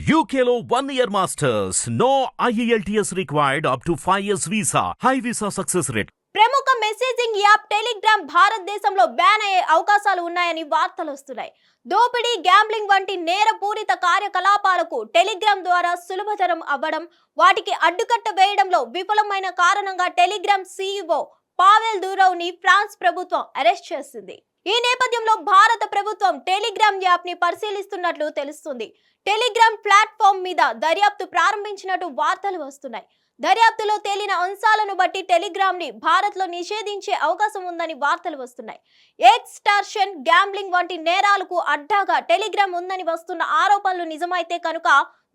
UKLO 1 year masters. No IELTS required up to 5 years visa. High visa success rate. ప్రముఖ messaging app Telegram భారతదేశంలో ban అయ్యే అవకాశాలు ఉన్నాయని వార్తలు వస్తున్నాయి. దోపిడీ, గ్యాంబ్లింగ్ వంటి నేరపూరిత కార్యకలాపాలకు టెలిగ్రామ్ ద్వారా సులభతరం అవ్వడం, వాటికి అడ్డుకట్ట వేయడంలో విఫలమైన కారణంగా టెలిగ్రామ్ CEO పావెల్ దురౌని ఫ్రాన్స్ ప్రభుత్వం అరెస్ట్ చేసింది. ఈ నేపథ్యంలో భారత ప్రభుత్వం టెలిగ్రామ్ యాప్ ని పరిశీలిస్తున్నట్లు తెలుస్తుంది. టెలిగ్రామ్ ప్లాట్ఫామ్ మీద దర్యాప్తు ప్రారంభించినట్టు వార్తలు వస్తున్నాయి. దర్యాప్తులో తేలిన అంశాలను బట్టి టెలిగ్రామ్ ని భారత్ లో నిషేధించే అవకాశం ఉందని వార్తలు వస్తున్నాయి. ఎక్స్టార్షన్, గ్యాంబ్లింగ్ వంటి నేరాలకు అడ్డాగా టెలిగ్రామ్ ఉందని వస్తున్న ఆరోపణలు నిజమైతే కనుక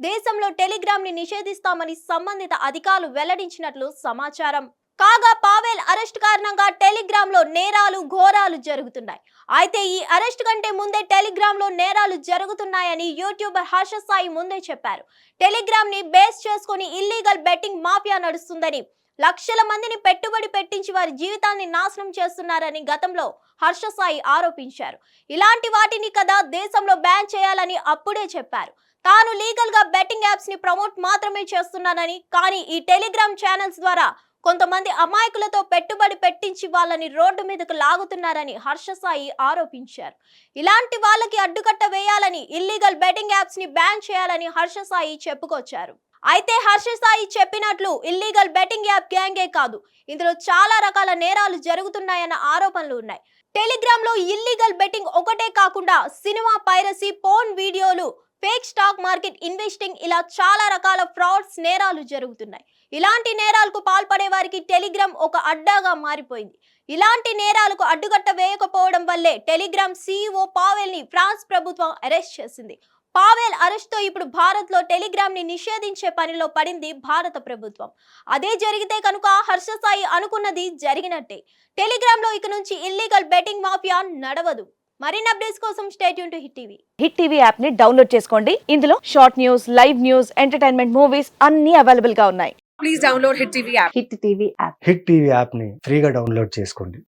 దేశంలో టెలిగ్రామ్ ని నిషేధిస్తామని సంబంధిత అధికారులు వెల్లడించినట్లు సమాచారం. కాగా పావెల్ అరెస్ట్ కారణంగా టెలిగ్రామ్ లో నేరాలు, ఘోరాలు జరుగుతున్నాయి. అయితే ఈ అరెస్ట్ కంటే ముందే టెలిగ్రామ్ లో నేరాలు జరుగుతున్నాయని యూట్యూబర్ హర్ష సాయి ముందే చెప్పారు. టెలిగ్రామ్ ని బేస్ చేసుకుని ఇల్లీగల్ బెట్టింగ్ మాఫియా నడుస్తుందని, లక్షల మందిని పెట్టుబడి పెట్టించి వారి జీవితాన్ని నాశనం చేస్తున్నారని గతంలో హర్ష సాయి ఆరోపించారు. ఇలాంటి వాటిని కదా దేశంలో బ్యాన్ చేయాలని అప్పుడే చెప్పారు. తాను లీగల్ గా బెట్టింగ్ యాప్స్ ని ప్రమోట్ మాత్రమే చేస్తున్నానని, కానీ ఈ టెలిగ్రామ్ ఛానల్స్ ద్వారా కొంతమంది అమాయకులతో పెట్టుబడి పెట్టించి వాళ్ళని రోడ్డు మీదకు లాగుతున్నారని హర్ష సాయి ఆరోపించారు. ఇలాంటి వాళ్ళకి అడ్డుకట్ట వేయాలని, ఇల్లీగల్ బెట్టింగ్ యాప్స్ ని బ్యాన్ చేయాలని హర్ష సాయి చెప్పుకొచ్చారు. అయితే హర్ష సాయి చెప్పినట్లు ఇల్లీగల్ బెట్టింగ్ యాప్ గ్యాంగే కాదు, ఇందులో చాలా రకాల నేరాలు జరుగుతున్నాయన్న ఆరోపణలు ఉన్నాయి. టెలిగ్రామ్ లో ఇల్లీగల్ బెట్టింగ్ ఒకటే కాకుండా సినిమా పైరసీ, పోర్న్ వీడియోలు, ఫేక్ స్టాక్ మార్కెట్ ఇన్వెస్టింగ్, ఇలా చాలా రకాల ఫ్రాడ్స్, నేరాలు జరుగుతున్నాయి. ఇలాంటి నేరాలకు పాల్పడే వారికి టెలిగ్రామ్ ఒక అడ్డాగా మారిపోయింది. ఇలాంటి నేరాలకు అడ్డుకట్ట వేయకపోవడం వల్లే టెలిగ్రామ్ CEO పావెల్ ని ఫ్రాన్స్ ప్రభుత్వం అరెస్ట్ చేసింది. పావెల్ అరెస్ట్ తో ఇప్పుడు భారత్ లో టెలిగ్రామ్ ని నిషేధించే పనిలో పడింది భారత ప్రభుత్వం. అదే జరిగితే కనుక హర్ష సాయి అనుకున్నది జరిగినట్టే. టెలిగ్రామ్ లో ఇక నుంచి ఇల్లీగల్ బెట్టింగ్ మాఫియా నడవదు. మరిన్ని అప్డేట్స్ కోసం stay tune to hit TV. Hit TV app ని డౌన్లోడ్ చేసుకోండి. ఇందులో short news, live news, entertainment movies అన్ని అవైలబుల్ గా ఉన్నాయి. Please download Hit TV app. Hit TV app. Hit TV యాప్ని ఫ్రీగా డౌన్లోడ్ చేసుకోండి.